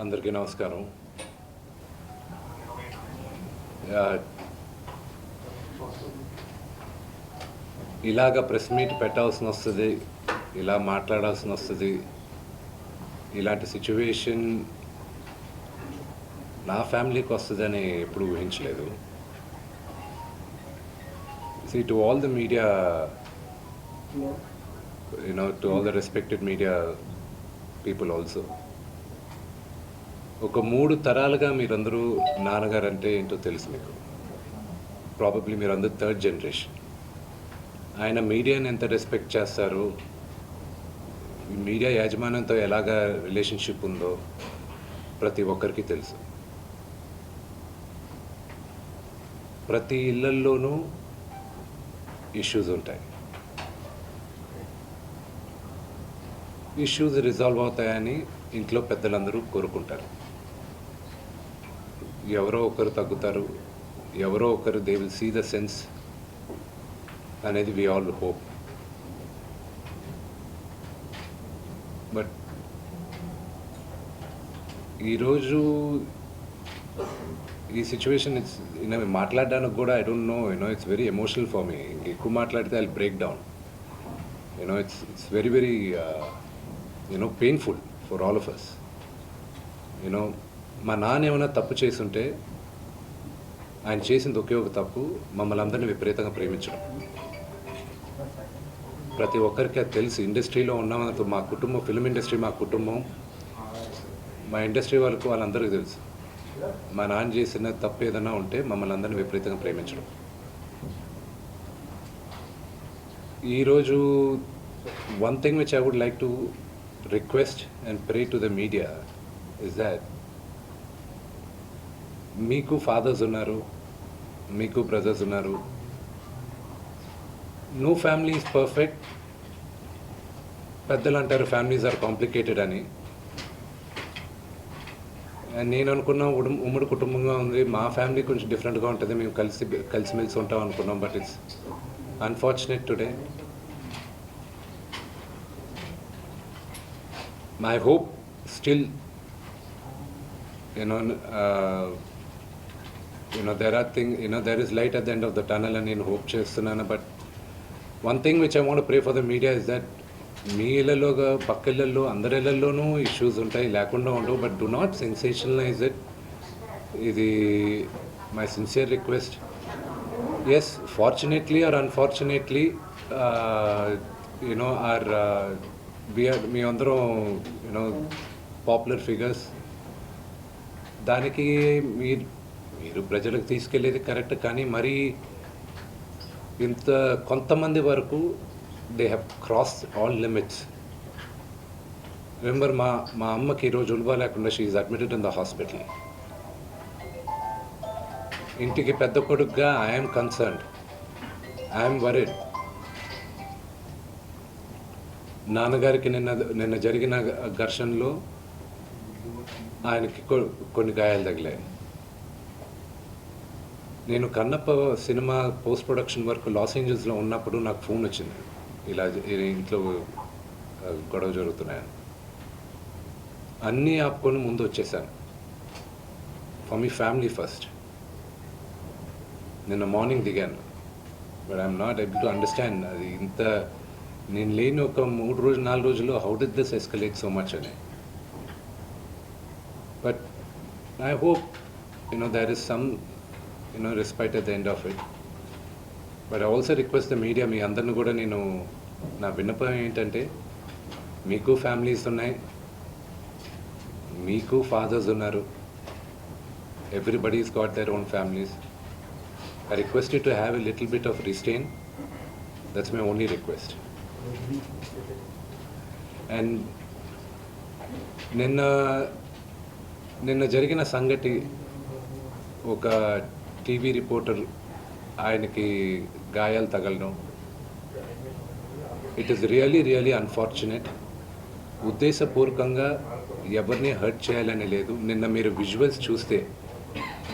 అందరికీ నమస్కారం. ఇలాగ ప్రెస్ మీట్ పెట్టాల్సిన వస్తుంది, ఇలా మాట్లాడాల్సిన వస్తుంది. ఇలాంటి సిచ్యువేషన్ నా ఫ్యామిలీకి వస్తుందని ఎప్పుడు ఊహించలేదు. See, to all the media, to all the respected media people also, ఒక 3 తరాలుగా మీరందరూ నాన్నగారు అంటే ఏంటో తెలుసు మీకు. ప్రాబబ్లీ మీరందరూ 3rd జనరేషన్. ఆయన మీడియాని ఎంత రెస్పెక్ట్ చేస్తారు, మీడియా యాజమాన్యంతో ఎలాగా రిలేషన్షిప్ ఉందో ప్రతి ఒక్కరికి తెలుసు. ప్రతి ఇళ్లల్లోనూ ఇష్యూస్ ఉంటాయి. ఇష్యూస్ రిజాల్వ్ అవుతాయని ఇంట్లో పెద్దలందరూ కోరుకుంటారు. ఎవరో ఒకరు తగ్గుతారు, ఎవరో ఒకరు they will see the sense అనేది వి ఆల్ హోప్. బట్ ఈరోజు ఈ సిచ్యువేషన్ మాట్లాడడానికి కూడా I don't know, it's very emotional for me. ఎక్కువ మాట్లాడితే I break down. It's very very painful for all of us. మా నాన్న ఏమైనా తప్పు చేస్తుంటే ఆయన చేసింది ఒకే ఒక తప్పు, మమ్మల్ని అందరినీ విపరీతంగా ప్రేమించడం. ప్రతి ఒక్కరికి అది తెలుసు. ఇండస్ట్రీలో ఉన్నామంత మా కుటుంబం, ఫిల్మ్ ఇండస్ట్రీ మా కుటుంబం, మా ఇండస్ట్రీ వాళ్ళందరికీ తెలుసు. మా నాన్న చేసిన తప్పు ఏదైనా ఉంటే మమ్మల్ని అందరినీ విపరీతంగా ప్రేమించడం. ఈరోజు one thing which I would like to request and pray to the media is that మీకు ఫాదర్స్ ఉన్నారు, మీకు బ్రదర్స్ ఉన్నారు. No family is perfect. పెద్దలు అంటారు ఫ్యామిలీస్ ఆర్ కాంప్లికేటెడ్ అని. నేను అనుకున్నా ఉమ్మడి కుటుంబంగా ఉంది, మా ఫ్యామిలీ కొంచెం డిఫరెంట్గా ఉంటుంది, మేము కలిసిమెలిసి ఉంటాం అనుకున్నాం. But it's unfortunate today. My hope still there is light at the end of the tunnel అని నేను హోప్ చేస్తున్నాను. But one thing which I want pray for the media is that మీ ఇళ్లలోగా పక్క ఇళ్లలో అందరి ఇళ్లలోనూ ఇష్యూస్ ఉంటాయి, లేకుండా ఉండవు. But do not sensationalise it. ఇది my sincere request. Yes, fortunately or unfortunately మీ అందరం పాపులర్ ఫిగర్స్. దానికి మీరు ప్రజలకు తీసుకెళ్ళేది కరెక్ట్, కానీ మరీ ఇంత కొంతమంది వరకు they have crossed all limits. Remember, మా అమ్మకి ఈరోజు ఉల్వా లేకుండా she is admitted in the hospital. ఇంటికి పెద్ద కొడుకుగా ఐఎమ్ కన్సర్న్డ్, ఐఎమ్ వరీడ్. నాన్నగారికి నిన్న జరిగిన ఘర్షణలో ఆయనకి కొన్ని గాయాలు తగిలాయి. నేను Kannappa cinema post production work Los ఏంజల్స్లో ఉన్నప్పుడు నాకు ఫోన్ వచ్చింది, ఇలా ఇంట్లో గొడవ జరుగుతున్నాయని. అన్నీ ఆపుకొని ముందు వచ్చేసాను. For me family first. నిన్న మార్నింగ్ దిగాను. But I'm not able to understand అది ఇంత నేను లేని ఒక 3 రోజులు 4 రోజుల్లో how did this escalate so much అని. But I hope there is some respite at the end of it. But I also request the media, మీ అందరిని కూడా నేను నా విన్నపం ఏంటంటే, మీకు ఫ్యామిలీస్ ఉన్నాయి, మీకు ఫాదర్స్ ఉన్నారు, everybody's got their own families. I request you to have a little bit of restraint. That's my only request. And నిన్న జరిగిన సంగతి, ఒక టీవీ రిపోర్టర్ ఆయనకి గాయాలు తగలడం, ఇట్ ఈస్ రియలీ అన్ఫార్చునేట్. ఉద్దేశపూర్వకంగా ఎవరిని హర్ట్ చేయాలని లేదు. నిన్న మీరు విజువల్స్ చూస్తే,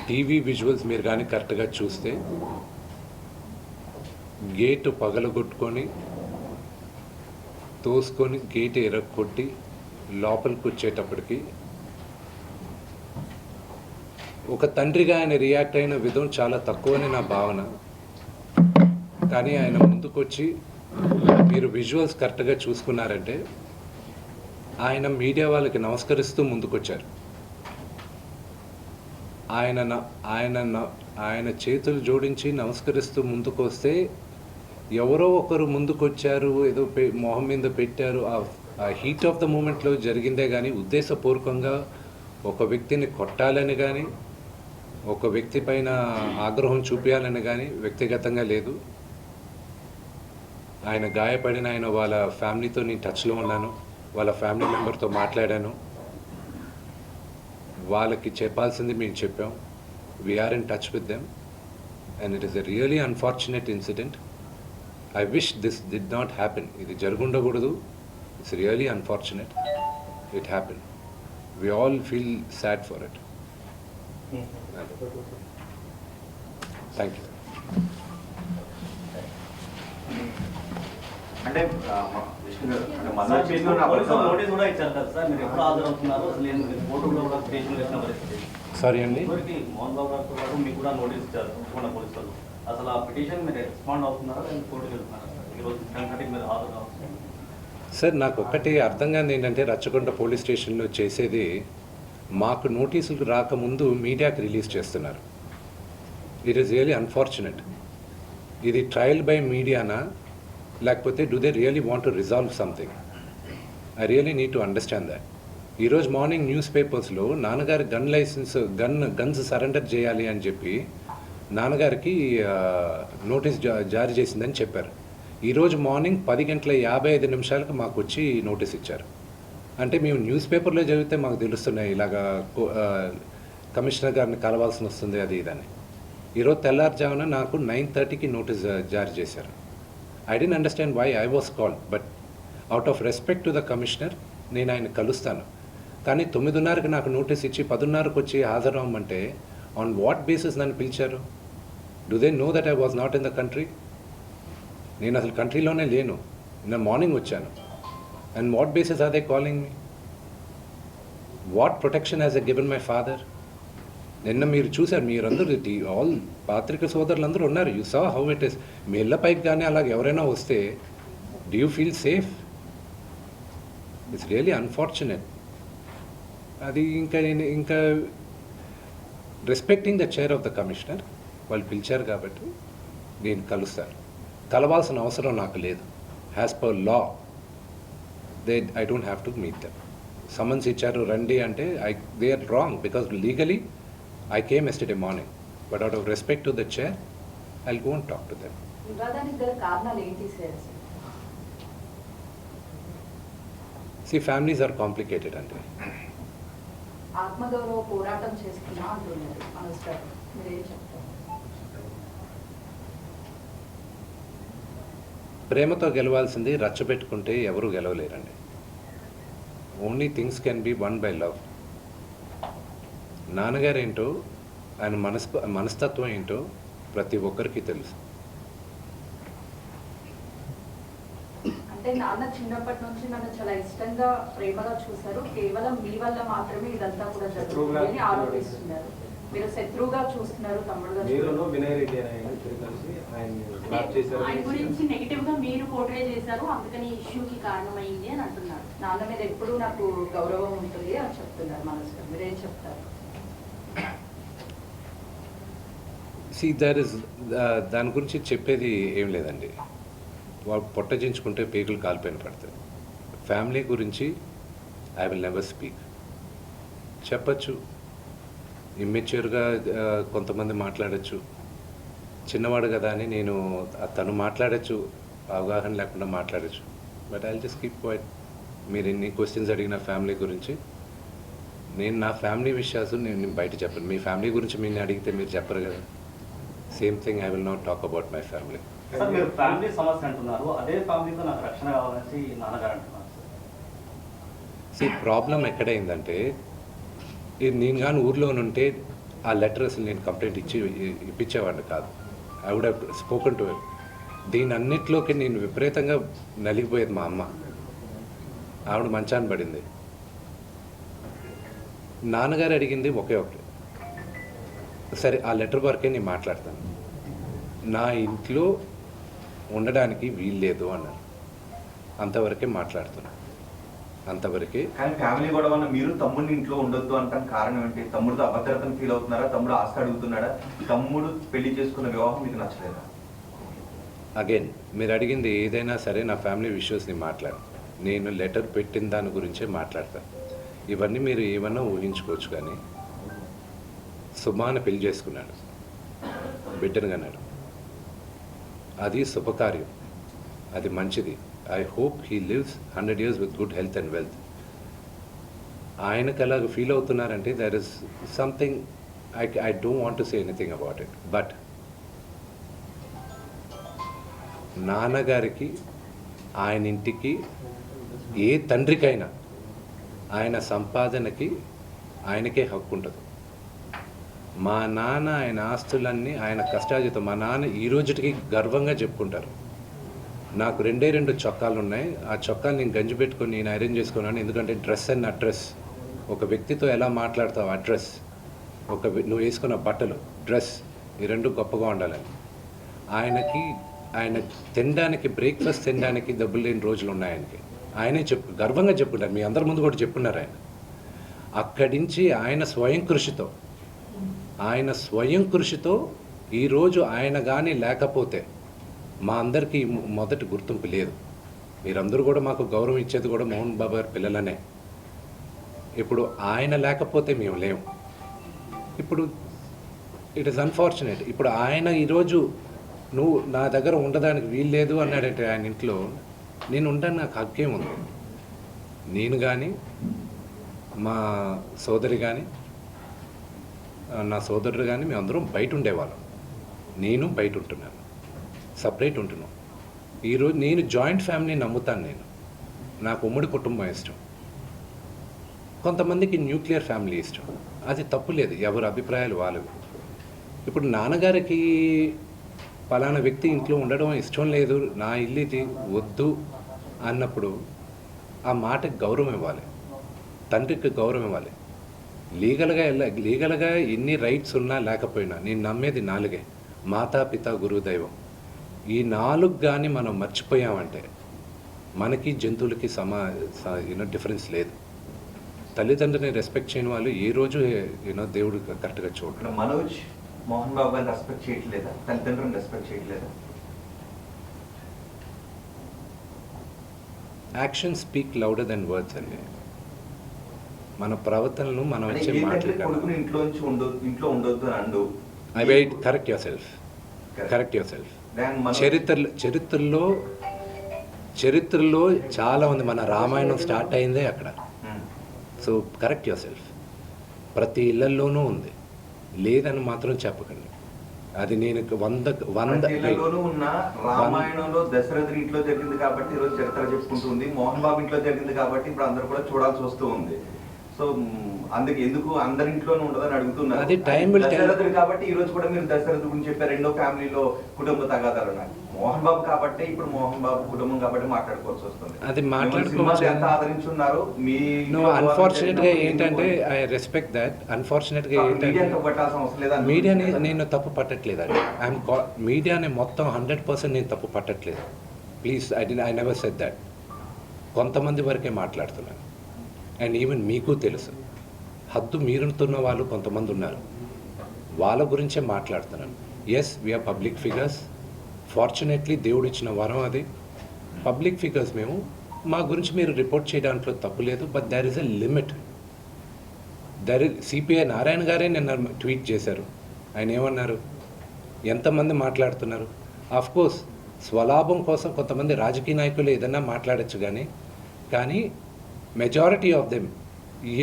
టీవీ విజువల్స్ మీరు కానీ కరెక్ట్గా చూస్తే, గేటు పగలగొట్టుకొని తోసుకొని గేటు ఎరగొట్టి లోపలికి వచ్చేటప్పటికి ఒక తండ్రిగా ఆయన రియాక్ట్ అయిన విధం చాలా తక్కువని నా భావన. కానీ ఆయన ముందుకొచ్చి మీరు విజువల్స్ కరెక్ట్గా చూసుకున్నారంటే ఆయన మీడియా వాళ్ళకి నమస్కరిస్తూ ముందుకొచ్చారు. ఆయన చేతులు జోడించి నమస్కరిస్తూ ముందుకు వస్తే ఎవరో ఒకరు ముందుకొచ్చారు, ఏదో మొహం మీద పెట్టారు, ఆ హీట్ ఆఫ్ ద మూమెంట్లో జరిగిందే కానీ ఉద్దేశపూర్వకంగా ఒక వ్యక్తిని కొట్టాలని కానీ ఒక వ్యక్తి పైన ఆగ్రహం చూపించాలని కానీ వ్యక్తిగతంగా లేదు. ఆయన గాయపడిన ఆయన వాళ్ళ ఫ్యామిలీతో నేను టచ్లో ఉన్నాను, వాళ్ళ ఫ్యామిలీ మెంబర్తో మాట్లాడాను, వాళ్ళకి చెప్పాల్సింది మేము చెప్పాం. We're in touch with them and it is a really unfortunate incident. I wish this did not happen. ఇది జరుగుండకూడదు. It's really unfortunate. It happen. We all feel sad for it. Thank you. అంటే notice కూడా ఇచ్చారు కదా sir, మీరు ఎప్పుడు హాజరవుతున్నారు అసలు ఫోటోలో కూడా స్టేషన్లో వేసిన పరిస్థితి. సారీ అండి, మోహన్ బాబు గారితో పాటు మీకు కూడా నోటీస్ ఇచ్చారు పోలీసులు. అసలు ఆ పిటిషన్ మీరు రెస్పాండ్ అవుతున్నారా లేదా కోర్టుకు వెళ్తున్నారా ఈరోజు సంఘటనకి మీరు హాజరు కావచ్చు? సార్ నాకు ఒక్కటి అర్థం కాదు ఏంటంటే రచ్చకొండ పోలీస్ స్టేషన్లో చేసేది మాకు నోటీసులు రాకముందు మీడియాకి రిలీజ్ చేస్తున్నారు. It is really unfortunate. ఇది ట్రయల్ బై మీడియానా లేకపోతే do they really want to resolve something? I really need to understand that. ఈరోజు మార్నింగ్ న్యూస్ పేపర్స్లో నాన్నగారి గన్స్ సరెండర్ చేయాలి అని చెప్పి నాన్నగారికి నోటీస్ జారీ చేసిందని చెప్పారు. ఈరోజు మార్నింగ్ 10:55 మాకు వచ్చి నోటీస్ ఇచ్చారు. అంటే మేము న్యూస్ పేపర్లో చదివితే మాకు తెలుస్తున్నాయి ఇలాగా కమిషనర్ గారిని కలవాల్సి వస్తుంది అది ఇదని. ఈరోజు తెల్లారుజామున నాకు 9:30కి నోటీస్ జారీ చేశారు. I don't understand why I was called, but out of respect to the commissioner నేను ఆయన కలుస్తాను. కానీ 9:30కి నాకు నోటీస్ ఇచ్చి 10:30కి వచ్చి హాజరవ్వమంటే ఆన్ వాట్ బేసిస్ నన్ను పిలిచారు? Do they know that I was not in the country? నేను అసలు కంట్రీలోనే లేను. నేను మార్నింగ్ వచ్చాను. And what basis are they calling me? What protection has a given my father? నిన్న మీరు చూశారు, మీరందరూ ఆల్ పాత్రిక సోదరులందరూ ఉన్నారు. You saw how it is. మీ ఇళ్ళ పైకి కానీ అలాగ ఎవరైనా వస్తే do you feel safe? It's really unfortunate. అది ఇంకా respecting the chair of the commissioner వాళ్ళు పిలిచారు కాబట్టి నేను కలుస్తారు. కలవాల్సిన అవసరం నాకు లేదు. As per law I don't have to meet them. Summons ఇచ్చారు రండి అంటే they are wrong because legally I came yesterday morning, but out of respect to the chair, I'll go and talk to them. See, families are complicated అంటే ఆత్మగౌరవ పోరాటం చేస్తున్నా అంటున్నారు మనస్టర్, మీరేం చెప్తారు? ప్రేమతో గెలవాల్సింది రచ్చబెట్టుకుంటే ఎవరు గెలవలేరండి. Only things can be won by love. నాన్నగారు ఏంటో ఆయన మనస్తత్వం ఏంటో ప్రతి ఒక్కరికి తెలుసు. అంటే నాన్న చిన్నప్పటి నుంచి నన్ను చాలా ఇష్టంగా ప్రేమగా చూశారు, కేవలం మీ వల్ల మాత్రమే ఇదంతా కూడా జరుగుతుందని ఆరోపిస్తున్నారు. మీరు శత్రువుగా చూస్తున్నారు, తమ్ముడుగా ఆయన గురించి నెగిటివ్ గా మీరు పోర్ట్రే చేశారు, అందుకని ఇష్యూకి కారణమైంది అని అంటున్నారు. నాన్న మీద ఎప్పుడూ నాకు గౌరవం ఉంటుంది అని చెప్తున్నారు మనస్టర్, మీరేం చెప్తారు? దాని గురించి చెప్పేది ఏం లేదండి. వాళ్ళు పొట్టజించుకుంటే పేగులు కాలిపోయిన పడతాయి. ఫ్యామిలీ గురించి ఐ విల్ నెవర్ స్పీక్. చెప్పచ్చు, ఇమ్మెచ్యూర్గా కొంతమంది మాట్లాడచ్చు, చిన్నవాడు కదా అని నేను తను మాట్లాడచ్చు, అవగాహన లేకుండా మాట్లాడచ్చు. But I will just keep quiet. మీరు ఎన్ని క్వశ్చన్స్ అడిగిన ఫ్యామిలీ గురించి, నేను నా ఫ్యామిలీ విషయాలు నేను బయట చెప్పను. మీ ఫ్యామిలీ గురించి మీరు అడిగితే మీరు చెప్పరు కదా. Same thing I will not talk about my family. Sir, మీరు ఫ్యామిలీ సమస్య అంటున్నారు, అదే ఫ్యామిలీతో నాకు రక్షణ కావాలని నాన్నగారు అంటున్నారు. ప్రాబ్లం ఎక్కడైందంటే నేను కానీ ఊర్లో ఉంటే ఆ లెటర్ అసలు నేను కంప్లైంట్ ఇప్పించేవాడిని కాదు. I would have spoken to him. దీని అన్నిట్లోకి నేను విపరీతంగా నలిగిపోయేది. మా అమ్మ ఆవిడ మంచాన్ని పడింది. నాన్నగారు అడిగింది ఒకే ఒకటి, సరే ఆ లెటర్ వరకే నేను మాట్లాడతాను, నా ఇంట్లో ఉండడానికి వీల్లేదు అన్నారు. అంతవరకే మాట్లాడుతున్నాను, అంతవరకే. కానీ ఫ్యామిలీ గొడవ మీరు తమ్ముడిని ఇంట్లో ఉండొద్దు అంటానికి కారణం ఏంటి? తమ్ముడితో అభద్రతను ఫీల్ అవుతున్నారా? తమ్ముడు ఆస్తి అడుగుతున్నాడా? తమ్ముడు పెళ్లి చేసుకున్న వివాహం మీకు నచ్చలేదా? అగైన్ మీరు అడిగింది ఏదైనా సరే నా ఫ్యామిలీ ఇష్యూస్ని మాట్లాడు, నేను లెటర్ పెట్టిన దాని గురించే మాట్లాడతాను. ఇవన్నీ మీరు ఏమన్నా ఊహించుకోవచ్చు. కానీ సుమాన పెళ్లి చేసుకున్నాడు, బిడ్డను కన్నాడు, అది శుభకార్యం, అది మంచిది. I hope he lives 100 years with good health and wealth. ఆయనకు అలాగ ఫీల్ అవుతున్నారంటే there is something I don't want to say anything about it. But నాన్నగారికి ఆయన ఇంటికి ఏ తండ్రికైనా ఆయన సంపాదనకి ఆయనకే హక్కు ఉంటుంది. మా నాన్న ఆయన ఆస్తులన్నీ ఆయన కష్టార్జితం. మా నాన్న ఈ రోజుకి గర్వంగా చెప్పుకుంటారు, నాకు 2 చొక్కాలు ఉన్నాయి, ఆ చొక్కాలు నేను గంజి పెట్టుకొని నేను ఐరన్ చేసుకున్నాను. ఎందుకంటే డ్రెస్ అండ్ అడ్రస్, ఒక వ్యక్తితో ఎలా మాట్లాడతావు అడ్రస్, నువ్వు వేసుకున్న బట్టలు డ్రెస్, ఈ 2 గొప్పగా ఉండాలని. ఆయన తినడానికి, బ్రేక్ఫాస్ట్ తినడానికి డబ్బులు లేని రోజులు ఉన్నాయి ఆయనకి. ఆయనే గర్వంగా చెప్పుకుంటారు, మీ అందరి ముందు కూడా చెప్పున్నారు. ఆయన అక్కడి నుంచి ఆయన స్వయం కృషితో ఈరోజు ఆయన కానీ లేకపోతే మా అందరికీ మొదటి గుర్తింపు లేదు. మీరందరూ కూడా మాకు గౌరవం ఇచ్చేది కూడా మోహన్ బాబు గారి పిల్లలనే. ఇప్పుడు ఆయన లేకపోతే మేము లేము. ఇప్పుడు ఇట్ ఈస్ అన్ఫార్చునేట్. ఇప్పుడు ఆయన ఈరోజు నువ్వు నా దగ్గర ఉండడానికి వీల్లేదు అన్నాడంటే ఆయన ఇంట్లో, నేను ఉండడానికి నాకు హక్కేం ఉంది. నేను కానీ మా సోదరి కానీ నా సోదరుడు కానీ మేమందరం బయట ఉండేవాళ్ళం. నేను బయట ఉంటున్నాను, సపరేట్ ఉంటున్నాం. ఈరోజు నేను జాయింట్ ఫ్యామిలీని నమ్ముతాను. నాకు ఉమ్మడి కుటుంబం ఇష్టం, కొంతమందికి న్యూక్లియర్ ఫ్యామిలీ ఇష్టం. అది తప్పు లేదు, ఎవరి అభిప్రాయాలు వాళ్ళవి. ఇప్పుడు నాన్నగారికి పలానా వ్యక్తి ఇంట్లో ఉండడం ఇష్టం లేదు, నా ఇల్లు ఇది వద్దు అన్నప్పుడు ఆ మాటకి గౌరవం ఇవ్వాలి, తండ్రికి గౌరవం ఇవ్వాలి. లీగల్గా ఎన్ని రైట్స్ ఉన్నా లేకపోయినా నేను నమ్మేది 4: మాతా, పిత, గురు, దైవం. ఈ 4 కానీ మనం మర్చిపోయామంటే మనకి జంతువులకి డిఫరెన్స్ లేదు. తల్లిదండ్రులని రెస్పెక్ట్ చేయని వాళ్ళు ఏ రోజు దేవుడు కరెక్ట్గా చూడరు. మనోజ్ మోహన్ బాబు గారిని రెస్పెక్ట్ చేయట్లేదా? తల్లిదండ్రులను రెస్పెక్ట్ చేయట్లేదా? Action speak louder than words అండి. మన ప్రవర్తనలు మనం వచ్చే మాటలు. ఇంట్లో ఉండొద్దు అండు. I wait, correct yourself. చరిత్రలో చాలా ఉంది. మన రామాయణం స్టార్ట్ అయిందే అక్కడ. So correct yourself. ప్రతి ఇళ్లలోనూ ఉంది, లేదని మాత్రం చెప్పకండి. అది నేను 100 ఉన్న రామాయణంలో దశరథుడి ఇంట్లో జరిగింది కాబట్టి ఈరోజు చరిత్ర చెప్పుకుంటుంది. మోహన్ బాబు ఇంట్లో జరిగింది కాబట్టి ఇప్పుడు అందరూ కూడా చూడాల్సి వస్తూ ఉంది. సో అందుకే ఎందుకు అందరి ఇంట్లోనే ఉండదని అడుగుతున్నారు. అది టైం దశరథుడు కాబట్టి ఈ రోజు కూడా మీరు దశరథుడి గురించి చెప్పారు. రెండో ఫ్యామిలీలో కుటుంబ తగాదాలు ఉన్నాయి. మోహన్ బాబు కాబట్టి ఇప్పుడు మోహన్ బాబు కుటుంబం కాబట్టి మాట్లాడుకోవాల్సి వస్తుంది. అది మాట్లాడుకోవచ్చు. ఎంత ఆదరించున్నారు మీ అన్ఫార్చునేట్ గా ఏంటంటే ఐ రెస్పెక్ట్ దట్. అన్ఫార్చునేట్ గా ఏంటంటే మీడియాని నేను తప్పు పట్టట్లేదండి. మీడియాని మొత్తం 100% నేను తప్పు పట్టట్లేదు. Please, I never said that. కొంతమంది వరకే మాట్లాడుతున్నాను. అండ్ ఈవెన్ మీకు తెలుసు, హద్దు మీరుతున్న వాళ్ళు కొంతమంది ఉన్నారు, వాళ్ళ గురించే మాట్లాడుతున్నాను. Yes, we are public figures. Fortunately దేవుడు ఇచ్చిన వరం అది. పబ్లిక్ ఫిగర్స్ మేము. మా గురించి మీరు రిపోర్ట్ చేయడానికి తప్పు లేదు. But there is a limit. CPI Narayana గారే నిన్న ట్వీట్ చేశారు. ఆయన ఏమన్నారు? ఎంతమంది మాట్లాడుతున్నారు? ఆఫ్ కోర్స్ స్వలాభం కోసం కొంతమంది రాజకీయ నాయకులు ఏదన్నా మాట్లాడచ్చు, కానీ మెజారిటీ ఆఫ్ దెమ్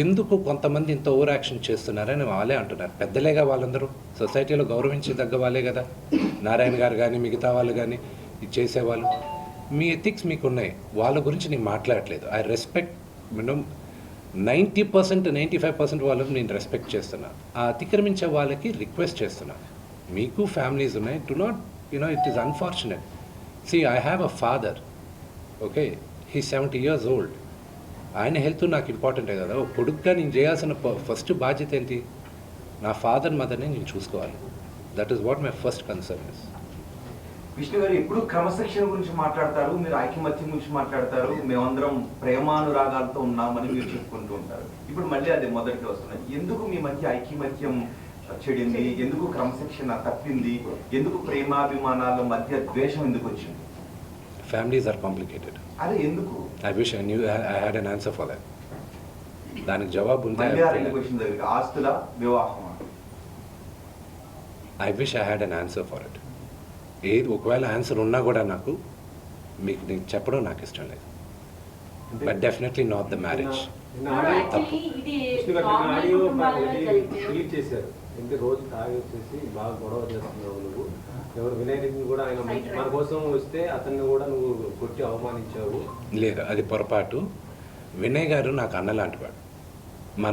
ఎందుకు కొంతమంది ఇంత ఓవర్ యాక్షన్ చేస్తున్నారని వాళ్ళే అంటున్నారు. పెద్దలేగా వాళ్ళందరూ, సొసైటీలో గౌరవించదగ్గ వాళ్ళే కదా. నారాయణ గారు కానీ మిగతా వాళ్ళు కానీ ఇది చేసేవాళ్ళు. మీ ఎథిక్స్ మీకు ఉన్నాయి, వాళ్ళ గురించి నేను మాట్లాడట్లేదు. ఐ రెస్పెక్ట్ 90%, 95% వాళ్ళని నేను రెస్పెక్ట్ చేస్తున్నాను. ఆ అతిక్రమించే వాళ్ళకి రిక్వెస్ట్ చేస్తున్నాను, మీకు ఫ్యామిలీస్ ఉన్నాయి. Do not it is unfortunate. See, I have a father, okay? He's 70 years old. ఆయన హెల్త్ నాకు ఇంపార్టెంటే కదా. ఒక కొడుకుగా నేను చేయాల్సిన ఫస్ట్ బాధ్యత ఏంటి? నా ఫాదర్ మదర్ని నేను చూసుకోవాలి. That is what my first concern is. Vishnu గారు ఎప్పుడు క్రమశిక్షణ గురించి మాట్లాడతారు, మీరు ఐకమత్యం గురించి మాట్లాడతారు, మేమందరం ప్రేమానురాగాలతో ఉన్నామని మీరు చెప్పుకుంటూ ఉంటారు. ఇప్పుడు మళ్ళీ అది మొదటికి వస్తున్నది. ఎందుకు మీ మధ్య ఐకమత్యం చెడింది? ఎందుకు క్రమశిక్షణ తప్పింది? ఎందుకు ప్రేమాభిమానాల మధ్య ద్వేషం ఎందుకు వచ్చింది? Families are complicated. అదే ఎందుకు? I wish I knew I had an answer for that. దానికి జవాబు ఉంటే మళ్ళీ ఆ రెండు క్వశ్చన్ దగ్గరికి ఆస్తుల వివాహం. I wish I had an answer for it. ఏది ఒకవేళ ఆన్సర్ ఉన్నా కూడా నాకు మీకు నేను చెప్పడం నాకు ఇష్టం లేదు. But definitely not the marriage. Actually ఇది నార్మల్ కుటుంబాలలో జరిగే చేశారు. ఎందుకంటే రోజు తాగి వచ్చేసి బాగా గొడవ చేస్తున్నావు నువ్వు. ఎవరు వినయని కూడా ఆయన మన కోసం వస్తే అతన్ని కూడా నువ్వు కొట్టి అవమానించావు. లేదు, అది పొరపాటు. వినయ్ గారు నాకు అన్న లాంటివాడు. మా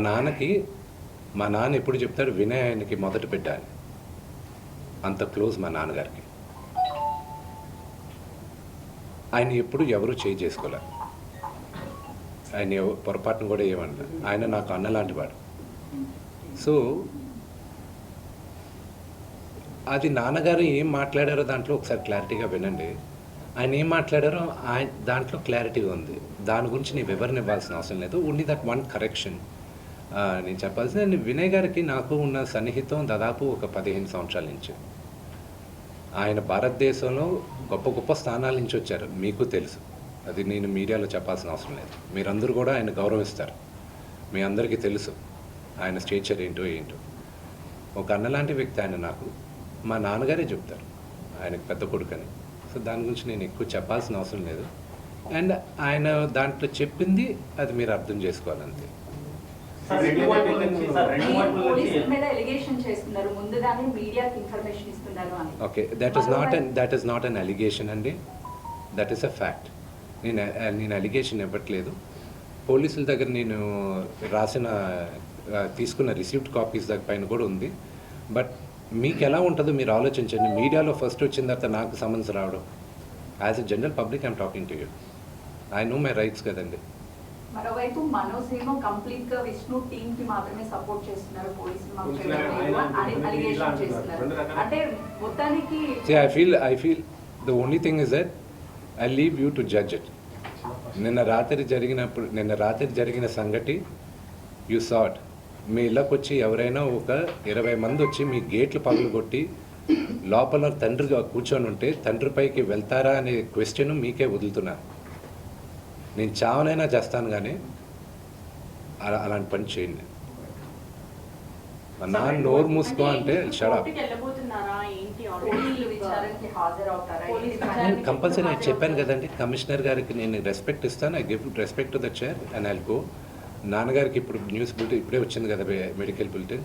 నాన్న ఎప్పుడు చెప్తాడు వినయ్ ఆయనకి మొదట పెట్టాలి. అంత క్లోజ్ మా నాన్నగారికి. ఆయన ఎప్పుడు ఎవరు చేయి చేసుకోలే. ఆయన పొరపాటును కూడా ఏమన్నా. ఆయన నాకు అన్న లాంటివాడు. సో అది నాన్నగారు ఏం మాట్లాడారో దాంట్లో ఒకసారి క్లారిటీగా వినండి. ఆయన ఏం మాట్లాడారో ఆయన దాంట్లో క్లారిటీగా ఉంది. దాని గురించి నేను వివరణ ఇవ్వాల్సిన అవసరం లేదు. ఓన్లీ దట్ వన్ కరెక్షన్ నేను చెప్పాల్సింది. వినయ్ గారికి నాకు ఉన్న సన్నిహితం దాదాపు ఒక 15 సంవత్సరాల నుంచి. ఆయన భారతదేశంలో గొప్ప గొప్ప స్థానాల నుంచి వచ్చారు, మీకు తెలుసు. అది నేను మీడియాలో చెప్పాల్సిన అవసరం లేదు. మీరందరూ కూడా ఆయన గౌరవిస్తారు. మీ అందరికీ తెలుసు ఆయన స్టేచర్ ఏంటో. ఒక అన్నలాంటి వ్యక్తి ఆయన. నాకు మా నాన్నగారే చెప్తారు ఆయనకు పెద్ద కొడుకని. సో దాని గురించి నేను ఎక్కువ చెప్పాల్సిన అవసరం లేదు. అండ్ ఆయన దాంట్లో చెప్పింది అది మీరు అర్థం చేసుకోవాలంతే. పోలీసుల మీద ఎలిగేషన్ చేస్తున్నారు, ముందుగానే మీడియాకి ఇన్ఫర్మేషన్ ఇస్తున్నారు అని. Okay, that is not an allegation అండి. That is a fact. నేను అలిగేషన్ ఇవ్వట్లేదు. పోలీసుల దగ్గర నేను రాసిన తీసుకున్న రిసీప్ట్ కాపీస్ దగ్గర పైన కూడా ఉంది. బట్ మీకు ఎలా ఉంటుందో మీరు ఆలోచించండి. మీడియాలో ఫస్ట్ వచ్చిన తర్వాత నాకు సమన్స్ రావడం. As a general public I'm talking to you. I know my rights కదండి. మరోవైపు మనోజ్ ఏమో కంప్లీట్ గా విష్ణు టీమ్ కి మాత్రమే సపోర్ట్ చేస్తున్నారు, పోలీసులు మాకు అలిగేషన్ చేస్తున్నారు. అంటే మొత్తానికి I feel the only thing is that I leave you to judge it. నిన్న రాత్రి జరిగిన సంగతి యూ సాట్. మీ ఇళ్ళకి వచ్చి ఎవరైనా ఒక 20 మంది వచ్చి మీ గేట్లు పగలగొట్టి లోపల తండ్రిగా కూర్చొని ఉంటే తండ్రిపైకి వెళ్తారా అనే క్వశ్చన్ మీకే వదులుతున్నాను. నేను చావనైనా చేస్తాను కానీ అలాంటి పని చేయండి. మా నాన్న నోరు మూసుకో అంటే షడప్. నేను కంపల్సరీ చెప్పాను కదండి, కమిషనర్ గారికి నేను రెస్పెక్ట్ ఇస్తాను. I give respect to the chair and I'll go. నాన్నగారికి ఇప్పుడు న్యూస్ బులెటిన్ ఇప్పుడే వచ్చింది కదా, medical bulletin.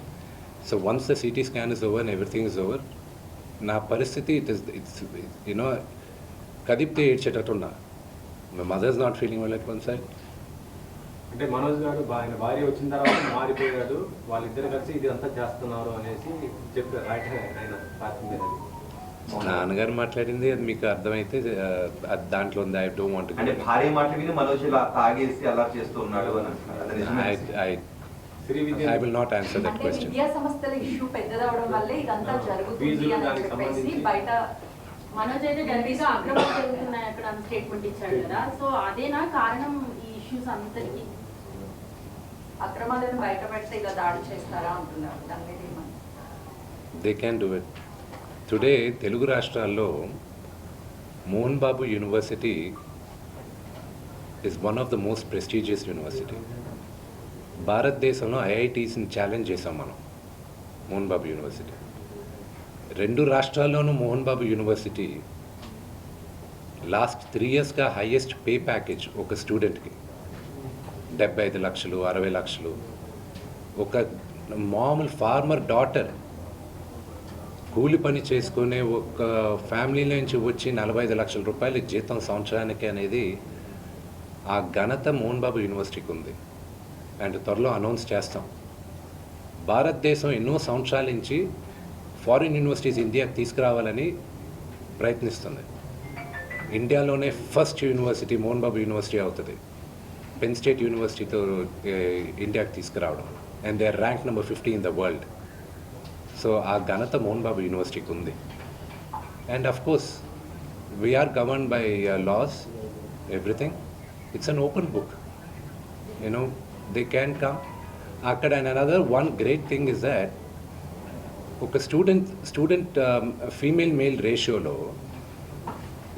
So once the CT scan is over and everything is over, నా పరిస్థితి ఇట్స్ యూనో కదిపితే ఏడ్చేటట్టున్నా. My mother is not feeling well at one side. అంటే మనోజ్ గారు ఆయన భార్య వచ్చిన తర్వాత మారిపోయాడు, వాళ్ళిద్దరు కలిసి ఇది అంతా చేస్తున్నారు అనేసి చెప్పారు. రైట్ ఆయన పార్టీ మీద నాన్నగారు మాట్లాడింది అది మీకు అర్థమైతే అది దాంట్లో ఉంది. ఐ డోంట్ వాంట్ అంటే భార్య మాట్లాడింది మనోజ్ ఇలా తాగేసి అలా చేస్తూ ఉన్నాడు అని. I will not answer that question. విద్యా సంస్థల ఇష్యూ పెద్దదవడం వల్లే ఇదంతా జరుగుతుంది అని చెప్పేసి బయట మనోజ్ అయితే డైరెక్ట్గా అక్రమాలు జరుగుతున్నాయి అక్కడ స్టేట్మెంట్ ఇచ్చాడు కదా. సో అదేనా కారణం ఈ ఇష్యూస్ అంతటికి? అక్రమాలను బయట పెడితే ఇలా దాడి చేస్తారా అంటున్నారు. దాని మీద ఏమని? They can do it. Today Telugu రాష్ట్రాల్లో Mohan Babu University is one of the most prestigious university. భారతదేశంలో ఐఐటీస్ని ఛాలెంజ్ చేసాం మనం. మోహన్ బాబు యూనివర్సిటీ 2 రాష్ట్రాల్లోనూ మోహన్ బాబు యూనివర్సిటీ లాస్ట్ 3 ఇయర్స్గా హైయెస్ట్ పే ప్యాకేజ్ ఒక స్టూడెంట్కి 75 లక్షలు 60 లక్షలు. ఒక మామూలు ఫార్మర్ డాటర్ కూలి పని చేసుకునే ఒక ఫ్యామిలీ నుంచి వచ్చి 45 లక్షల రూపాయల జీతం సంవత్సరానికి అనేది ఆ ఘనత మోహన్ బాబు యూనివర్సిటీకి ఉంది. అండ్ త్వరలో అనౌన్స్ చేస్తాం. భారతదేశం ఎన్నో సంవత్సరాల నుంచి ఫారిన్ యూనివర్సిటీస్ ఇండియాకి తీసుకురావాలని ప్రయత్నిస్తుంది. ఇండియాలోనే first university Mohan Babu University అవుతుంది. పెన్ స్టేట్ యూనివర్సిటీతో ఇండియాకి తీసుకురావడం, and they are rank number 50 in the world. So ఆ ఘనత మోహన్ బాబు యూనివర్సిటీకి ఉంది. And of course we're govern by laws, everything. It's an open book, you know, they can come అక్కడ. And another one great thing is that ఒక student female male రేషియోలో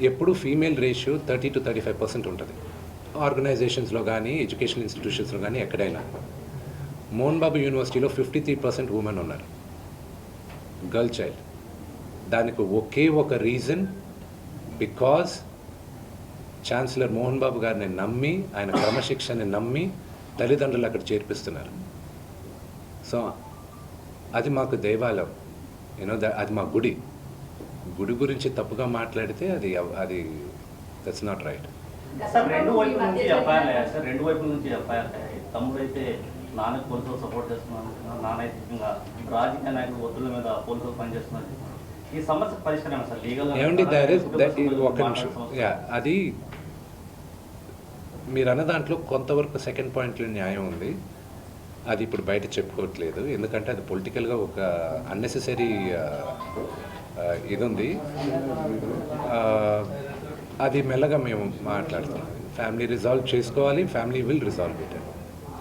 ఎప్పుడు female ratio 30 to 35% ఉంటుంది ఆర్గనైజేషన్స్లో కానీ ఎడ్యుకేషనల్ ఇన్స్టిట్యూషన్స్లో కానీ ఎక్కడైనా. మోహన్ బాబు యూనివర్సిటీలో 53% ఉమెన్ ఉన్నారు, గర్ల్ చైల్డ్. దానికి ఒకే ఒక reason, because chancellor Mohan Babu గారిని నమ్మి, ఆయన క్రమశిక్షణని నమ్మి తల్లిదండ్రులు అక్కడ చేర్పిస్తున్నారు. సో అది మాకు దేవాలయం, యూనో, అది మా గుడి. గుడి గురించి తప్పుగా మాట్లాడితే అది దట్స్ నాట్ రైట్. సార్ రెండు వైపుల నుంచి ఎఫ్ఐఆర్ అయ్యాయి సార్, రెండు వైపుల నుంచి ఎఫ్ఐఆర్ అయ్యాయి. తమ్ముడు అయితే నాన్నకు పోలీసులు సపోర్ట్ చేస్తున్నాను, నాన్న అయితే ఇంకా రాజకీయ నాయకులు ఒత్తుల మీద పోలీసులు పనిచేస్తున్నారు. ఈ సమస్య పరిష్కారం సార్ లీగల్ ఏమండి, ఒక నిమిషం. అది మీరు అన్న దాంట్లో కొంతవరకు సెకండ్ పాయింట్లో న్యాయం ఉంది. అది ఇప్పుడు బయట చెప్పుకోవట్లేదు, ఎందుకంటే అది పొలిటికల్గా ఒక అన్నెసెసరీ ఇది ఉంది. అది మెల్లగా మేము మాట్లాడుతున్నాం. ఫ్యామిలీ రిజాల్వ్ చేసుకోవాలి, family will resolve it.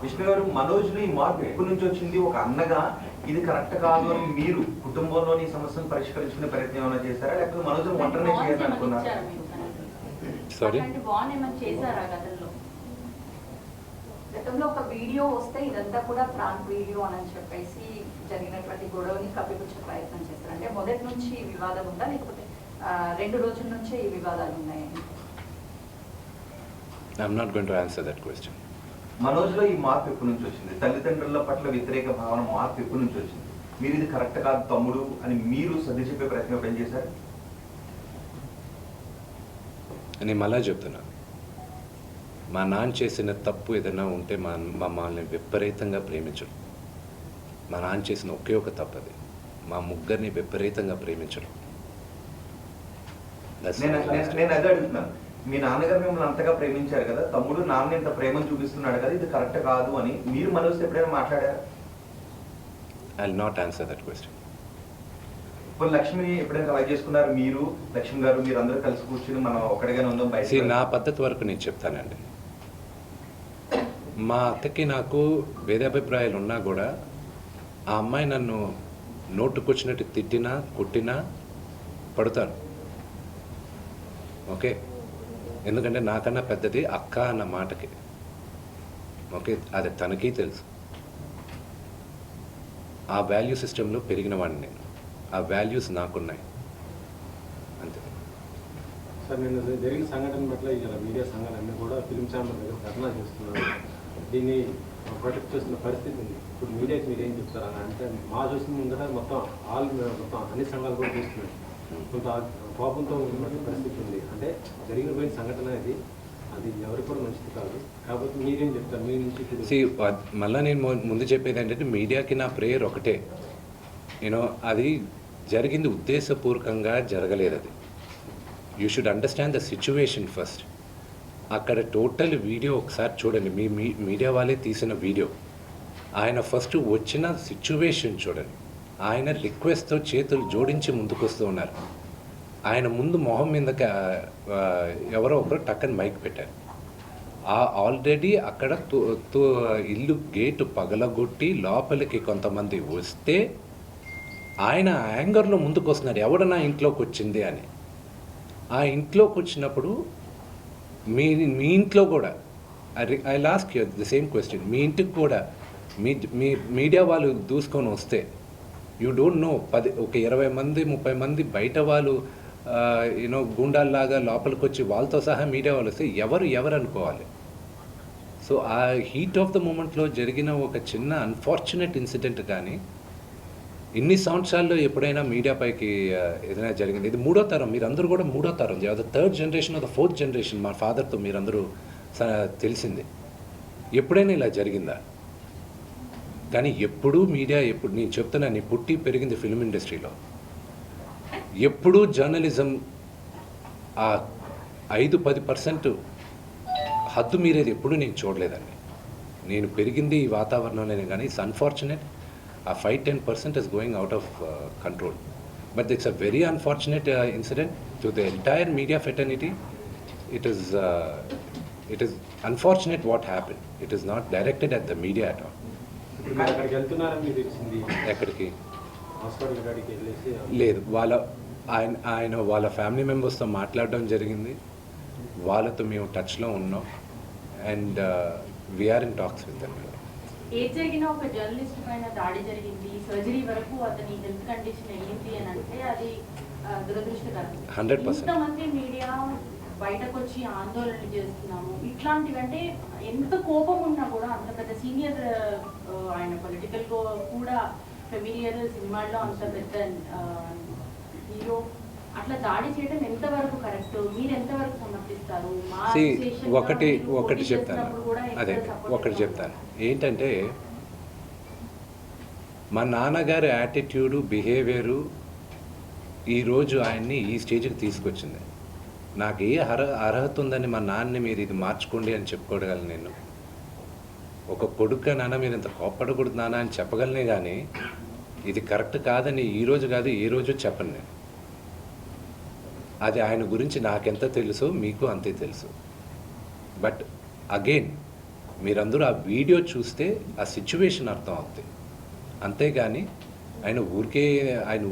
Vishnu గారు, మనోజ్లో ఈ మార్పు ఎప్పటి నుంచి వచ్చింది? ఒక అన్నగా ఇది కరెక్ట్ కాదు అని మీరు కుటుంబంలోని సమస్యను పరిష్కరించుకునే ప్రయత్నం ఏమైనా చేశారా, లేకపోతే మనోజ్ను ఒంటరినే చేయాలనుకున్నారా? సారీ, గతంలో ఒక వీడియో వస్తే ఇదంతా కూడా ప్రాంక్ వీడియో అని చెప్పేసి జరిగినటువంటి గొడవని కప్పిపుచ్చే ప్రయత్నం చేస్తారు. అంటే మొదటి నుంచి ఈ వివాదం ఉందా, లేకపోతే 2 రోజుల నుంచే ఈ వివాదాలు ఉన్నాయని? I'm not going to answer that question. మనోజ్లో ఈ మార్పు ఎప్పటి నుంచి వచ్చింది? తల్లిదండ్రుల పట్ల వ్యతిరేక భావన మార్పు ఎప్పటి నుంచి వచ్చింది? మీరు ఇది కరెక్ట్ కాదు తమ్ముడు అని మీరు సర్ది చెప్పే ప్రయత్నం ఎప్పుడు చేశారు? నేను మళ్ళా చెప్తున్నా, మా నాన్న చేసిన తప్పు ఏదైనా ఉంటే మమ్మల్ని విపరీతంగా ప్రేమించడం. మా నాన్న చేసిన ఒకే ఒక తప్పు అది, మా ముగ్గురిని విపరీతంగా ప్రేమించడం. నేను అదే అడుగుతున్నాను. మీ నాన్నగారు మిమ్మల్ని అంతగా ప్రేమించారు కదా, తమ్ముడు నాన్న ఇంత ప్రేమను చూపిస్తున్నాడు కదా, ఇది కరెక్ట్ కాదు అని మీరు మనోజ్ ఎప్పుడైనా మాట్లాడారు? I will not answer that question. ఇప్పుడు లక్ష్మిని ఎప్పుడైనా అలా చేసుకున్నారు మీరు, లక్ష్మి గారు, మీరు అందరూ కలిసి కూర్చుని మనం ఒక్కడిగానే ఉందాం బయట? నా పద్ధతి వరకు నేను చెప్తానండి. మా అత్తకి నాకు భేదాభిప్రాయాలు ఉన్నా కూడా ఆ అమ్మాయి నన్ను నోటుకొచ్చినట్టు తిట్టినా కొట్టినా పడతాను. ఓకే, ఎందుకంటే నాకన్నా పెద్దది అక్క అన్న మాటకి. ఓకే, అది తనకి తెలుసు. ఆ వాల్యూ సిస్టంలో పెరిగిన వాడిని నేను, ఆ వాల్యూస్ నాకున్నాయి అంతే. సార్, నేను జరిగిన సంఘటన పట్ల ఇలా మీడియా సంఘాలన్నీ కూడా ఫిల్మ్ ఛాంబర్ దగ్గర ధర్నా చేస్తున్నారు. దీన్ని ప్రొటెక్ట్ చేస్తున్న పరిస్థితి ఉంది. ఇప్పుడు మీడియాకి మీరు ఏం చెప్తారు? అంటే మా చూసిన ముందర మొత్తం అన్ని సంఘాలు కూడా చూస్తున్నాయి. కొంత కోపంతో ఉన్నటువంటి పరిస్థితి ఉంది. అంటే జరిగిపోయిన సంఘటన అది ఎవరికి కూడా మంచిది కాదు. కాబట్టి మీరేం చెప్తారు మీ నుంచి? మళ్ళీ నేను ముందు చెప్పేది ఏంటంటే, మీడియాకి నా ప్రేయర్ ఒకటే, యూనో, అది జరిగింది ఉద్దేశపూర్వకంగా జరగలేదు. అది you should understand the situation first. అక్కడ టోటల్ వీడియో ఒకసారి చూడండి, మీ మీడియా వాళ్ళే తీసిన వీడియో. ఆయన ఫస్ట్ వచ్చిన సిచ్యువేషన్ చూడండి. ఆయన రిక్వెస్ట్తో చేతులు జోడించి ముందుకు వస్తూ ఉన్నారు. ఆయన ముందు మొహం మీద ఎవరో ఒకరు టక్కని మైక్ పెట్టారు. ఆల్రెడీ అక్కడ ఇల్లు గేటు పగలగొట్టి లోపలికి కొంతమంది వస్తే ఆయన యాంగర్లో ముందుకు వస్తున్నారు, ఎవడ నా ఇంట్లోకి వచ్చింది అని. ఆ ఇంట్లోకి వచ్చినప్పుడు మీ ఇంట్లో కూడా I last you the same question, మీ ఇంటికి కూడా మీ మీడియా వాళ్ళు దూసుకొని వస్తే యూ డోంట్ నో, ఒక 20 మంది 30 మంది బయట వాళ్ళు యూనో గుండాల్లాగా లోపలికి వచ్చి వాళ్ళతో సహా మీడియా వాళ్ళు వస్తే ఎవరు అనుకోవాలి. సో ఆ హీట్ ఆఫ్ ద మూమెంట్లో జరిగిన ఒక చిన్న అన్ఫార్చునేట్ ఇన్సిడెంట్ కానీ ఇన్ని సంవత్సరాల్లో ఎప్పుడైనా మీడియా పైకి ఏదైనా జరిగింది? ఇది 3వ తరం, మీరందరూ కూడా 3వ తరం, the 3rd generation of the 4th generation. మా ఫాదర్తో మీరందరూ తెలిసింది. ఎప్పుడైనా ఇలా జరిగిందా? కానీ ఎప్పుడూ మీడియా, ఎప్పుడు నేను చెప్తున్నా, నీ పుట్టి పెరిగింది ఫిల్మ్ ఇండస్ట్రీలో, ఎప్పుడూ జర్నలిజం ఆ 5-10% హద్దు మీరేది ఎప్పుడు నేను చూడలేదండి. నేను పెరిగింది ఈ వాతావరణంలోనే, కానీ ఇట్స్ అన్ఫార్చునేట్ ఆ 5-10% is going out of control. But it's a very unfortunate incident to the entire media fraternity. It is unfortunate what happened. It is not directed at the media at all. ఇప్పుడు మీరు అక్కడికి వెళ్తున్నారని మీకు తెలిసింది, ఎక్కడికి hospital కాడికి వెళ్ళేసి లేదు, ఆయన వాళ్ళ ఫ్యామిలీ మెంబర్స్తో మాట్లాడడం జరిగింది. వాళ్ళతో మేము టచ్లో ఉన్నాం and we are in talks with them. ఏది జరిగినా ఒక జర్నలిస్ట్ పైన దాడి జరిగింది, సర్జరీ వరకు అతని హెల్త్ కండిషన్ వెళ్ళింది అని అంటే అది దురదృష్టకరం. 100%. ఇంతమంది మీడియా బయటకు వచ్చి ఆందోళనలు చేస్తున్నాము, ఇట్లాంటివంటే ఎంత కోపం ఉన్నా కూడా అంత పెద్ద సీనియర్ ఆయన పొలిటికల్ కూడా ఫెమిలియర్ సినిమాల్లో అంత పెద్ద హీరో అట్లా దాడి చేయడం ఎంతవరకు కరెక్ట్, మీరు ఎంతవరకు సమర్థిస్తారు? మా association లో ఒకటి మీరు పోటీ చెప్తాను, చేస్తున్నప్పుడు కూడా ఎంత అదే support ఒకటి చేస్తారు? చెప్తాను ఏంటంటే, మా నాన్నగారి యాటిట్యూడు బిహేవియరు ఈరోజు ఆయన్ని ఈ స్టేజ్కి తీసుకొచ్చింది. నాకు ఏ అర్హత ఉందని మా నాన్నని మీరు ఇది మార్చుకోండి అని చెప్పుకోగలను నేను. ఒక కొడుకు నాన్న మీరు ఇంత కోప్పడకూడదు నాన్న అని చెప్పగలనే కానీ ఇది కరెక్ట్ కాదని ఈరోజు కాదు ఏ రోజు చెప్పను నేను. అది ఆయన గురించి నాకెంత తెలుసో మీకు అంతే తెలుసు. బట్ అగైన్ మీరందరూ ఆ వీడియో చూస్తే ఆ సిచ్యువేషన్ అర్థం అవుతుంది. అంతేగాని ఆయన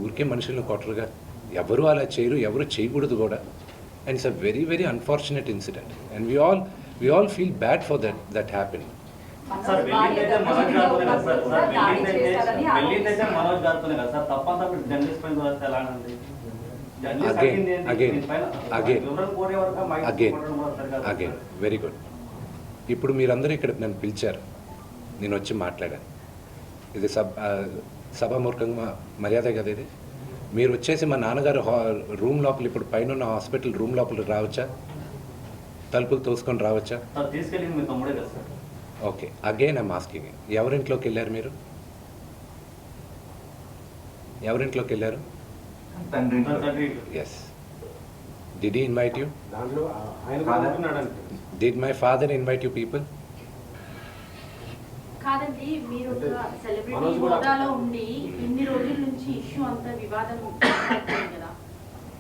ఊరికే మనుషులను కొట్టరుగా. ఎవరు అలా చేయరు, ఎవరు చేయకూడదు కూడా. And it's a very very unfortunate incident and we all feel bad for that happened. Sir వెళ్ళిందైతే మనోజ్ గారితోనే కదా సార్, వెళ్ళిందైతే మనోజ్ గారితోనే కదా సార్, తప్పంతా మీరు జర్నలిస్ట్ పైన వస్తే ఎలా అండి? Again very good. ఇప్పుడు మీరందరూ ఇక్కడ నన్ను పిలిచారు, నేను వచ్చి మాట్లాడాను. ఇది సభామూర్ఖంగా మర్యాద కదా ఇది. మీరు వచ్చేసి మా నాన్నగారు రూమ్ లోపల, ఇప్పుడు పైన ఉన్న హాస్పిటల్ రూమ్ లోపలికి రావచ్చా? తలుపులు తోసుకొని రావచ్చా? తీసుకెళ్ళింది మీ తమ్ముడే కదా sir. Okay, again I'm asking, ఎవరింట్లోకి వెళ్ళారు మీరు? ఎవరింట్లోకి వెళ్ళారు? తండ్రి yes. Did he invite you? దాంట్లో ఆయన కూడా ఉంటున్నాడు. Did my father invite you people? కాదండి, మీరు ఒక సెలబ్రిటీ మనోజ్ కూడా హోదాలో ఉండి ఇన్ని రోజుల నుంచి ఇష్యూ అంతా వివాదం అవుతుంది కదా.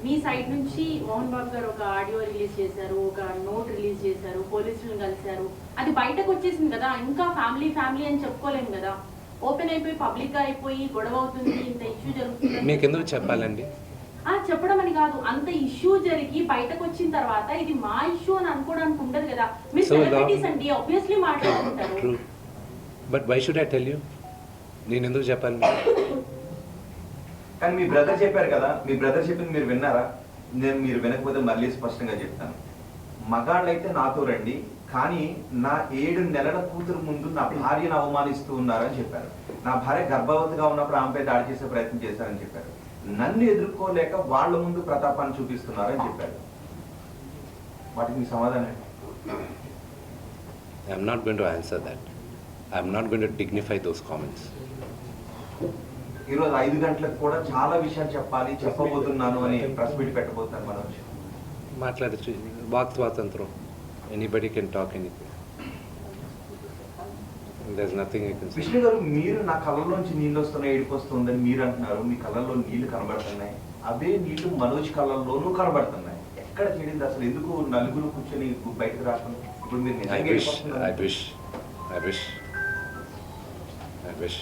మీ సైడ్ నుంచి మోహన్ బాబు గారు ఒక ఆడియో రిలీజ్ చేశారు, ఒక నోట్ రిలీజ్ చేశారు, పోలీసులను కలిశారు, అది బయటకు వచ్చేసింది కదా. ఇంకా ఫ్యామిలీ అని చెప్పుకోలేము కదా. ఓపెన్ అయిపోయి పబ్లిక్ అయిపోయి గొడవ అవుతుంది, ఇంత ఇష్యూ జరుగుతుంది. మీకు ఎందుకు చెప్పాలండి? చెప్పడం అని కాదు, అంత ఇష్యూ జరిగి బయటకు వచ్చిన తర్వాత ఇది మా ఇష్యూ అని అనుకోవడానికి ఉండదు కదా. మీరు సెలబ్రిటీస్ అండి, ఆబ్వియస్లీ మాట్లాడుకుంటారు. True, but why should I tell you? నేను ఎందుకు చెప్పాలి? కానీ మీ బ్రదర్ చెప్పారు కదా, మీ బ్రదర్ చెప్పింది మీరు విన్నారా? మీరు వినకపోతే మళ్ళీ స్పష్టంగా చెప్తాను. మగాళ్ళైతే నాతో రండి, కానీ నా 7 నెలల కూతురు ముందు నా భార్యను అవమానిస్తూ ఉన్నారని చెప్పారు. నా భార్య గర్భవతిగా ఉన్నప్పుడు ఆమెపై దాడి చేసే ప్రయత్నం చేశారని చెప్పారు. నన్ను ఎదుర్కోలేక వాళ్ళ ముందు ప్రతాపాన్ని చూపిస్తున్నారని చెప్పారు. వాటికి మీ సమాధానం ఏంటి? I'm not going to answer that. I'm not going to dignify those comments. ఈరోజు 5 గంటలకు కూడా చాలా విషయాలు చెప్పబోతున్నాను అని ప్రెస్ మీట్ పెట్టబోతున్నారు మనోజ్. మాట్లాడచ్చు, వాక్ స్వాతంత్రం. Anybody can talk anything. There's nothing I can say. Vishnu గారు, మీరు నా కళ్ళలోంచి నీళ్ళు వస్తున్నాయి, ఏడుపు వస్తుందని మీరు అంటున్నారు. మీ కళ్ళల్లో నీళ్లు కనబడుతున్నాయి, అవే నీళ్లు మనోజ్ కళ్ళల్లోనూ కనబడుతున్నాయి. ఎక్కడ చేడింది అసలు? ఎందుకు నలుగురు కూర్చొని బయటకు రాకుండా? ఇప్పుడు మీరు I wish.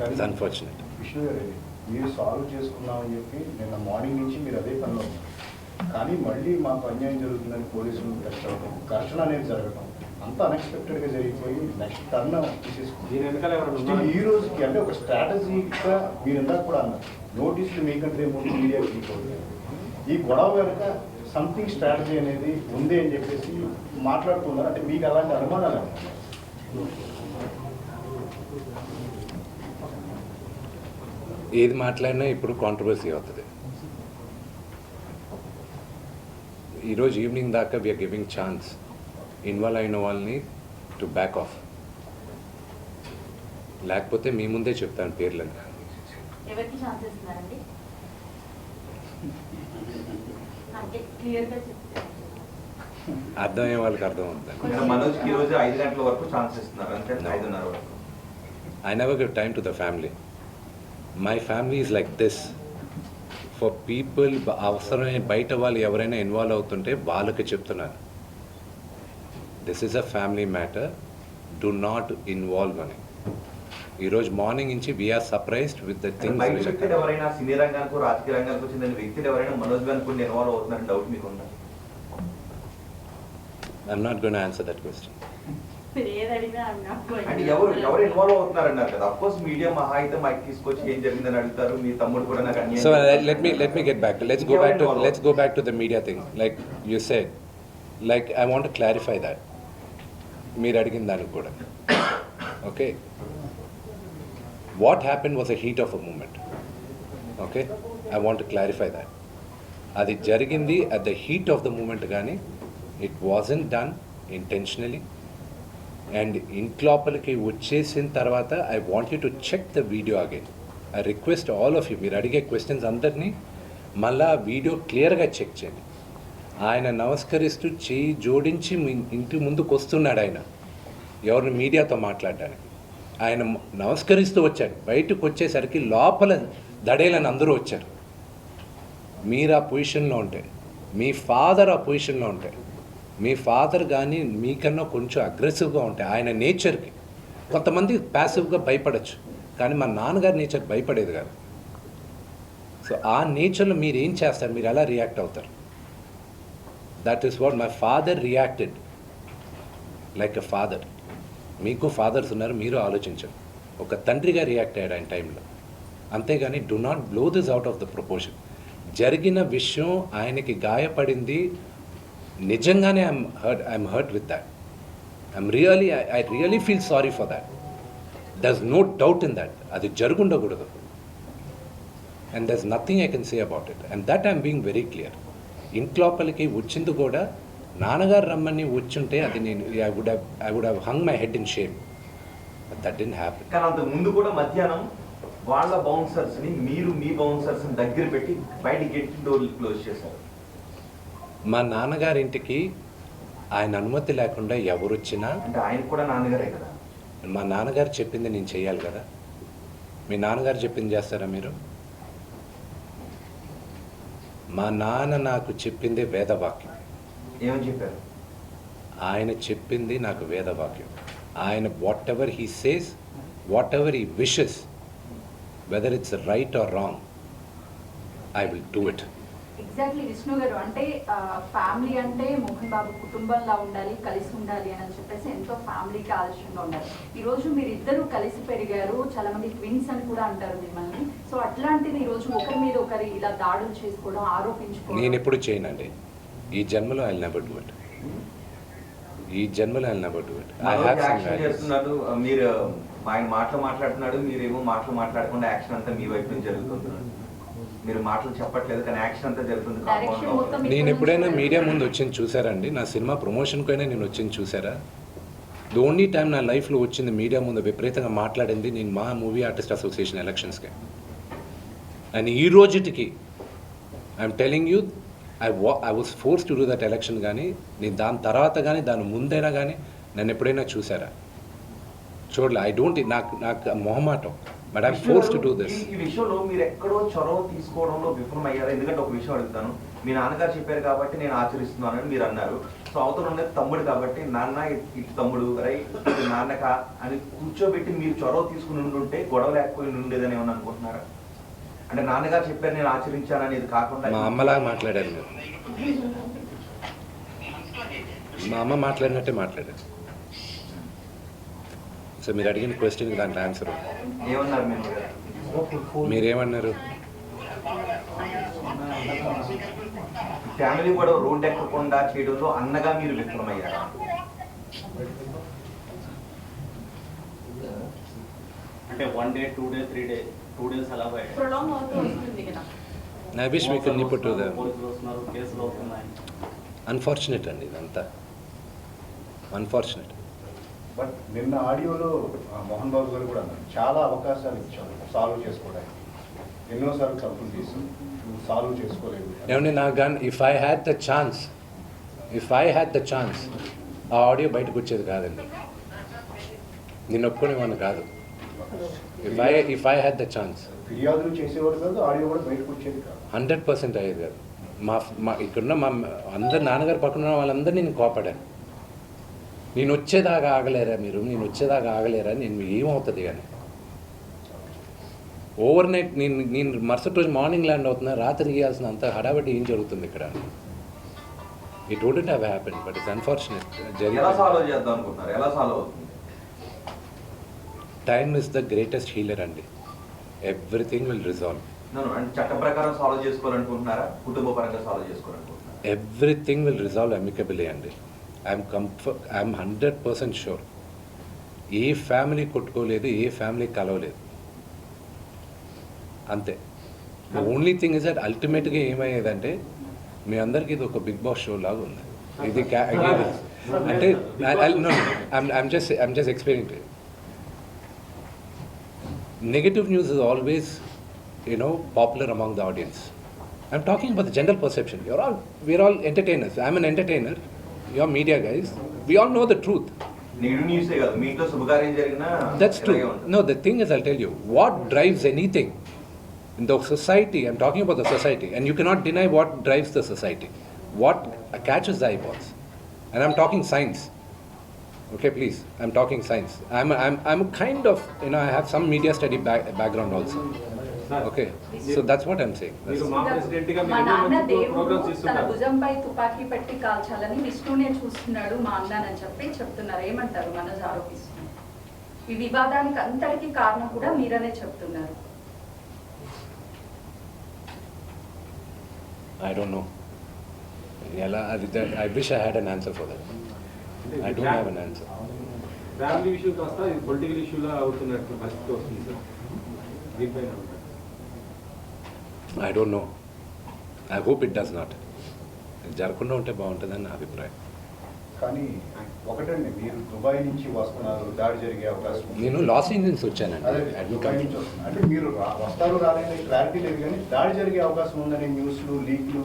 It's unfortunate. Vishnu గారు, మీరు సాల్వ్ చేసుకున్నామని చెప్పి నిన్న మార్నింగ్ నుంచి మీరు అదే పనిలో ఉన్నారు. కానీ మళ్ళీ మాకు అన్యాయం జరుగుతుందని పోలీసులు టెస్ట్ అవ్వడం, ఘర్షణ అనేది జరగడం అంత అన్ఎక్స్పెక్టెడ్గా జరిగిపోయి నెక్స్ట్ టర్న్ తీసేసుకుంది. దీని వెనకాల ఎవరైనా Still ఉన్నారా? ఈ రోజుకి అంటే ఒక స్ట్రాటజీగా మీరు ఇందాక కూడా అన్నారు, నోటీసులు మీకంటే ముందు మీడియాకి వెళ్ళిపోతుంది. ఈ గొడవ వెనక సంథింగ్ స్ట్రాటజీ అనేది ఉంది అని చెప్పేసి మాట్లాడుతున్నారు. అంటే మీకు అలాంటి అనుమానాలు ఉన్నాయి? ఏది మాట్లాడినా ఇప్పుడు కాంట్రవర్సీ అవుతుంది. ఈరోజు ఈవినింగ్ దాకా వీఆర్ గివింగ్ ఛాన్స్ ఇన్వాల్వ్ అయిన వాళ్ళని టు బ్యాక్ ఆఫ్. లేకపోతే మీ ముందే చెప్తాను పేర్లని. ఎవరికి ఛాన్స్ ఇస్తున్నారండి? అంటే క్లియర్గా చెప్తారు. అర్థమయ్యే వాళ్ళకి అర్థం అవుతుంది. అంటే మనోజ్కి ఈ రోజు 5 గంటల వరకు ఛాన్స్ ఇస్తున్నారు, అంటే 5:30 వరకు. I never give time to the family. My family is like this. For people, అవసరమైన బయట వాళ్ళు ఎవరైనా ఇన్వాల్వ్ అవుతుంటే వాళ్ళకి చెప్తున్నాను, this is a family matter, do not involve అని. ఈరోజు మార్నింగ్ నుంచి వీఆర్ సర్ప్రైజ్డ్ విత్ ద బయట వ్యక్తులు థింగ్స్. ఎవరైనా సినీ రంగానికి రాజకీయ రంగానికి చెందిన వ్యక్తులు ఎవరైనా మనోజ్ గారికి కూడా ఇన్వాల్వ్ అవుతున్నారని డౌట్ మీకు ఉందా? I'm not going to answer that question. మీరు ఏది అడిగినా అంటే ఎవరు ఇన్వాల్వ్ అవుతున్నారన్నారు కదా. అఫ్ కోర్స్ మీడియా మహా అయితే మైక్ తీసుకొచ్చి ఏం జరిగిందని అడుగుతారు, మీ తమ్ముడు కూడా నాకు అన్యాయం So చేశారు. let me get back to let's go back to the media thing. Like you said, like I want to clarify that. మీరు అడిగిన దానికి కూడా, okay, what happened was a heat of a moment. Okay, I want to clarify that. అది జరిగింది at the heat of the moment కానీ it wasn't done intentionally. అండ్ ఇంట్లోపలికి వచ్చేసిన తర్వాత I want you to check the video again. I request all of you, మీరు అడిగే questions అందరినీ మళ్ళా వీడియో క్లియర్గా చెక్ చేయండి. ఆయన నమస్కరిస్తూ చేయి జోడించి మీ ఇంటి ముందుకు వస్తున్నాడు ఆయన, ఎవరిని మీడియాతో మాట్లాడడానికి. ఆయన నమస్కరిస్తూ వచ్చాడు, బయటకు వచ్చేసరికి లోపల దడేలని అందరూ వచ్చారు. మీరు ఆ పొజిషన్లో ఉంటే, మీ ఫాదర్ ఆ పొజిషన్లో ఉంటే, మీ ఫాదర్ కానీ మీకన్నా కొంచెం అగ్రెసివ్గా ఉంటాయి ఆయన నేచర్కి. కొంతమంది ప్యాసివ్గా భయపడచ్చు, కానీ మా నాన్నగారి నేచర్ భయపడేది కాదు. సో ఆ నేచర్లో మీరు ఏం చేస్తారు, మీరు ఎలా రియాక్ట్ అవుతారు? That is what my father reacted like a father. మీకు ఫాదర్స్ ఉన్నారు, మీరు ఆలోచించండి. ఒక తండ్రిగా రియాక్ట్ అయ్యాడు ఆయన టైంలో, అంతేగాని do not blow this out of the proportion. జరిగిన విషయం ఆయనకి గాయపడింది నిజంగానే. I'm hurt with that. I really feel sorry for that. There's no doubt in that. అది జరుగుండకూడదు. And there's nothing I can say about it. And that I'm being very clear. ఇంట్లోపలికి వచ్చింది కూడా నాన్నగారు రమ్మని వచ్చుంటే అది నేను I would have hung my head in shame. That didn't happen. కానీ అంత ముందు కూడా మధ్యాహ్నం వాళ్ళ బౌన్సర్స్ ని మీరు మీ బౌన్సర్స్ ని దగ్గర పెట్టి బయట గేట్ డోర్లు క్లోజ్ చేశారు. మా నాన్నగారింటికి ఆయన అనుమతి లేకుండా ఎవరు వచ్చినా, అంటే ఆయన కూడా నాన్నగారే కదా. మా నాన్నగారు చెప్పింది నేను చేయాలి కదా. మీ నాన్నగారు చెప్పింది చేస్తారా మీరు? మా నాన్న నాకు చెప్పింది వేదవాక్యం. ఏమని చెప్పారు? ఆయన చెప్పింది నాకు వేదవాక్యం. ఆయన what ever he says, what ever he wishes, whether it's right are wrong, I will do it. Exactly Vishnu గారు, అంటే ఫ్యామిలీ అంటే మోహన్ బాబు కుటుంబంలా ఉండాలి, కలిసి ఉండాలి అని చెప్పేసి ఎంతో ఫ్యామిలీకి ఆదర్శంగా ఉండాలి. ఈ రోజు మీరిద్దరూ కలిసి పెరిగారు, చాలా మంది ట్విన్స్ అని కూడా అంటారు మిమ్మల్ని. సో అట్లాంటిది ఈ రోజు ఒకరి మీద ఒకరి ఇలా దాడులు చేసుకోవడం, ఆరోపించుకోవడం నేను ఎప్పుడు చేయనండి. ఈ జన్మలో ఐ నెవర్ డూ ఇట్. ఈ జన్మలో I never do it. I have some action చేస్తున్నారు, మీరు ఆయన మాట్లాడుతున్నాడు, మీరేమో మాట్లాడకుండా యాక్షన్ అంతా మీ వైపు నుంచి జరుగుతుంది. మీరు మాటలు చెప్పట్లేదు కానీ యాక్షన్ అంతా జరుగుతుంది. నేను ఎప్పుడైనా మీడియా ముందు వచ్చింది చూసారండి? నా సినిమా ప్రమోషన్కైనా నేను వచ్చింది చూసారా? ది ఓన్లీ టైం నా లైఫ్లో వచ్చింది మీడియా ముందు విపరీతంగా మాట్లాడింది నేను మా మూవీ ఆర్టిస్ట్ అసోసియేషన్ ఎలక్షన్స్కి. అండ్ ఈ రోజుటికి I'm telling you, I was force to do that election. కానీ నేను దాని తర్వాత కానీ దాని ముందైనా కానీ నన్ను ఎప్పుడైనా చూసారా? చూడలే. ఐ డోంట్, నాకు మొహమాటం. But I'm force to do this. ఈ విషయంలో మీరు ఎక్కడో చొరవ తీసుకోవడంలో విఫలం అయ్యారు. ఎందుకంటే ఒక విషయం అడుగుతాను, మీ నాన్నగారు చెప్పారు కాబట్టి నేను ఆచరిస్తున్నానని మీరు అన్నారు. సో అవతల ఉన్నది తమ్ముడు కాబట్టి నాన్న ఇటు తమ్ముడు రైట్ నాన్నక అని కూర్చోబెట్టి మీరు చొరవ తీసుకుని ఉండుంటే గొడవ లేకపోయి ఉండేదని ఏమన్నా అనుకుంటున్నారా? అంటే నాన్నగారు చెప్పారు నేను ఆచరించానని కాకుండా మా అమ్మలాగా మాట్లాడారు మీరు. మా అమ్మ మాట్లాడినట్టే మాట్లాడారు. సో మీరు అడిగిన క్వశ్చన్కి దాంట్లో ఆన్సర్ ఏమన్నారు? మీరేమన్నారు? ఫ్యామిలీ కూడా రోడ్ ఎక్కకుండా చేయడంలో అన్నగా మీరు విఫలమయ్యారా? అంటే 1 day 2 day 3 day 2 days అలా ప్రొలాంగ్ అవుతూ వస్తుంది కదా. I wish we could put to the పోలీసులు వస్తున్నారు, కేసులు అవుతున్నాయి. అన్ఫార్చునేట్ అండి ఇదంతా, అన్ఫార్చునేట్. బట్ నిన్న ఆడియోలో మోహన్ బాబు గారు కూడా అన్నారు చాలా అవకాశాలు ఇచ్చాము సాల్వ్ చేసుకోవడానికి, ఎన్నోసార్లు తప్పులు తీసి సాల్వ్ చేసుకోలేదు. ఏమండి నాకు కానీ if I had the chance, if I had the chance ఆ ఆడియో బయటకు వచ్చేది కాదండి, నేను ఒప్పుకునేవాడిని కాదు. If I had the chance ఫిర్యాదులు చేసేవాడు కాదు, ఆడియో కూడా బయటకు వచ్చేది కాదు. 100% అయ్యేది కాదు. మా ఇక్కడున్న మా అందరు నాన్నగారు పక్కన ఉన్న వాళ్ళందరినీ నేను కోపడాను. నేను వచ్చేదాకా ఆగలేరా మీరు, నేను వచ్చేదాకా ఆగలేరా, నేను ఏమవుతుంది కానీ ఓవర్ నైట్ నేను మరుసటి రోజు మార్నింగ్ ల్యాండ్ అవుతున్నా, రాత్రి ఇవ్వాల్సిన అంత హడాబడి ఏం జరుగుతుంది ఇక్కడ. It wouldn't have happen, but it's unfortunate. ఎలా సాల్వ్ చేద్దాం అనుకుంటున్నారు? ఎలా సాల్వ్ అవుతుంది? Time is the greatest healer అండి. Everything will resolve. అంటే చట్ట ప్రకారం సాల్వ్ చేసుకోవాలనుకుంటున్నారా, కుటుంబ పరంగా సాల్వ్ చేసుకోవాలనుకుంటున్నారా? ఎవ్రీథింగ్ విల్ రిజాల్వ్ అమికబుల్లీ అండి. I'm 100% sure. ఏ ఫ్యామిలీ కొట్టుకోలేదు, ఏ ఫ్యామిలీ కలవలేదు, అంతే. The only thing is that అల్టిమేట్గా ఏమయ్యేదంటే మీ అందరికీ ఇది ఒక బిగ్ బాస్ షో లాగా ఉంది. ఇది అంటే I'm just explaining to you. Negative news is always, popular among the audience. I'm talking about the general perception. We're all entertainers. I'm an entertainer. You're media guys. We all know the truth. Negative న్యూసే కాదు, మీ ఇంట్లో శుభకార్యం జరిగినా That's true. No, the thing is, I'll tell you, what drives anything in the society, I'm talking about the society, and you cannot deny what drives the society. What catches the eyeballs. And I'm talking science. Okay, please. I'm talking science. I'm a kind of, I have some media study background also. Okay, so that's what I'm saying. మీరు మా ప్రెసిడెంట్గా మా మీరు నాన్న ఎన్నో దేవుడు programmes తన ఇస్తున్నారు. భుజంపై తుపాకీ పెట్టి కాల్చాలని విష్ణునే చూస్తున్నాడు మా అన్నని చెప్పి చెప్తున్నారు. ఏమంటారు? మనోజ్ ఆరోపిస్తున్నారు. ఈ వివాదానికి అంతటికీ కారణం కూడా మీరనే చెప్తున్నారు. I don't know. I wish I had an answer for that. I don't have an answer. Family issue కాస్త ఇది పొలిటికల్ ఇష్యూలా అవుతున్నట్టు పరిస్థితి వస్తుంది సార్. దీనిపైన I don't know. I hope it does not. జరగకుండా ఉంటే బాగుంటుందని నా అభిప్రాయం. కానీ ఒకటండి, మీరు దుబాయ్ నుంచి వస్తున్నారు, దాడి జరిగే అవకాశం ఉంది. నేను లాస్ ఏంజల్స్ వచ్చానండి. అదే దుబాయ్ నుంచి వస్తున్నారు. అంటే మీరు వస్తారు రాలేని క్లారిటీ లేదు, కానీ దాడి జరిగే అవకాశం ఉందని న్యూస్లు, లీక్లు,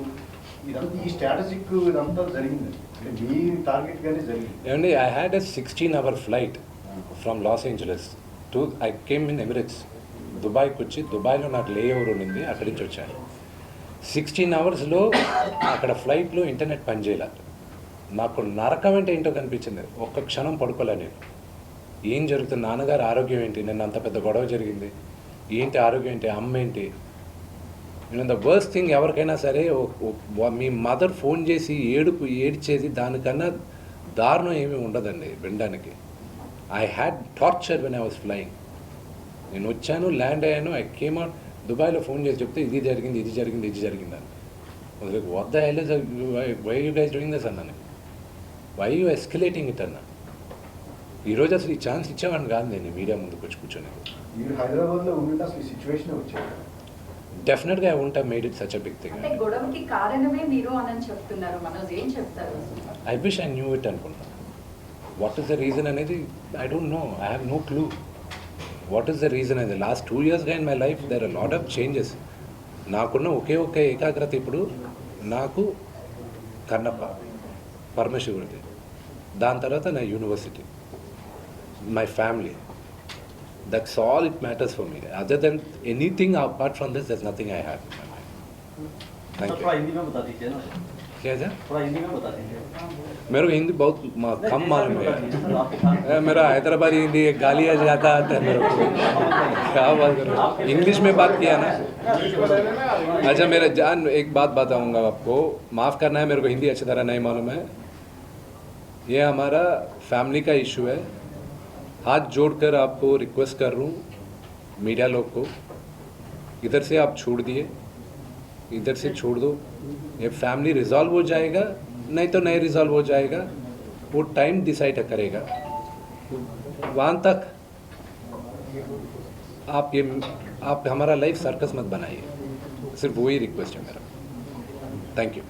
ఇదంతా ఈ స్ట్రాటజిక్ ఇదంతా జరిగింది. అంటే మీ టార్గెట్ గానే జరిగింది. ఏమండి, I had a 16-hour flight from Los Angeles to, I came in Emirates. దుబాయ్కి వచ్చి దుబాయ్లో నాకు లేఓవర్ ఉండింది, అక్కడి నుంచి వచ్చాను. 16 అవర్స్లో అక్కడ ఫ్లైట్లో ఇంటర్నెట్ పనిచేయాలి. నాకు నరకం అంటే ఏంటో కనిపించింది. ఒక్క క్షణం పడుకోలే నేను. ఏం జరుగుతుంది, నాన్నగారు ఆరోగ్యం ఏంటి, నిన్న అంత పెద్ద గొడవ జరిగింది, ఏంటి ఆరోగ్యం ఏంటి, అమ్మ ఏంటి. ద వర్స్ట్ థింగ్ ఎవరికైనా సరే మీ మదర్ ఫోన్ చేసి ఏడ్చేది దానికన్నా దారుణం ఏమీ ఉండదండి వినడానికి. I had torture when I was flying. నేను వచ్చాను, ల్యాండ్ అయ్యాను, ఐ కేమ్ అవుట్. దుబాయ్లో ఫోన్ చేసి చెప్తే ఇది జరిగింది అని. What the hell is, why you guys doing this అన్నాను. వై యూ ఎస్కలేటింగ్ ఇట్ అన్నా. ఈరోజు అసలు ఈ ఛాన్స్ ఇచ్చేవాడిని కాదు నేను మీడియా ముందుకు వచ్చి కూర్చొని. మీరు హైదరాబాద్లో ఉంటే అసలు ఈ సిచ్యువేషన్ వచ్చేది. డెఫినెట్గా I won't have made it such a big thing. అంటే గొడవకి కారణమే మీరు అని చెప్తున్నారు. మనోజ్ ఏం చెప్తారు? I wish I knew it అనుకుంటున్నాను. వాట్ ఈస్ ద రీజన్ అనేది I don't know. I have no clue. What is the reason అనేది లాస్ట్ 2 yearsగా in my life there are lot of changes. నాకున్న ఒకే ఏకాగ్రత ఇప్పుడు నాకు కన్నప్ప, పరమశివుడిది, దాని తర్వాత నా university, my family. That's all it matters for me. Other than anything apart from this, there's nothing I have in my mind. Thank थोड़ा you. Hindi में बता दीजिए ना। क्या है? थोड़ा हिंदी में बता दीजिए। मेरे को हिंदी बहुत कम मालूम है। आपके साथ मेरा हैदराबादी हिंदी गालियाँ जाता आता है मेरे को। क्या बात कर रहे हो? इंग्लिश में बात किया ना? अच्छा मेरा जान, एक बात बताऊंगा आपको, माफ़ करना है, मेरे को हिंदी अच्छी तरह नहीं मालूम है. ये हमारा फैमिली का इशू है. हाथ जोड़कर आपको रिक्वेस्ट कर रहा हूँ, मीडिया लोग को, इधर से आप छोड़ दिए, इधर से छोड़ दो. ये फैमिली रिजॉल्व हो जाएगा, नहीं तो नहीं रिजॉल्व हो जाएगा, वो टाइम डिसाइड करेगा. वहाँ तक आप हमारा लाइफ सर्कस मत बनाइए. सिर्फ वही रिक्वेस्ट है मेरा. Thank you.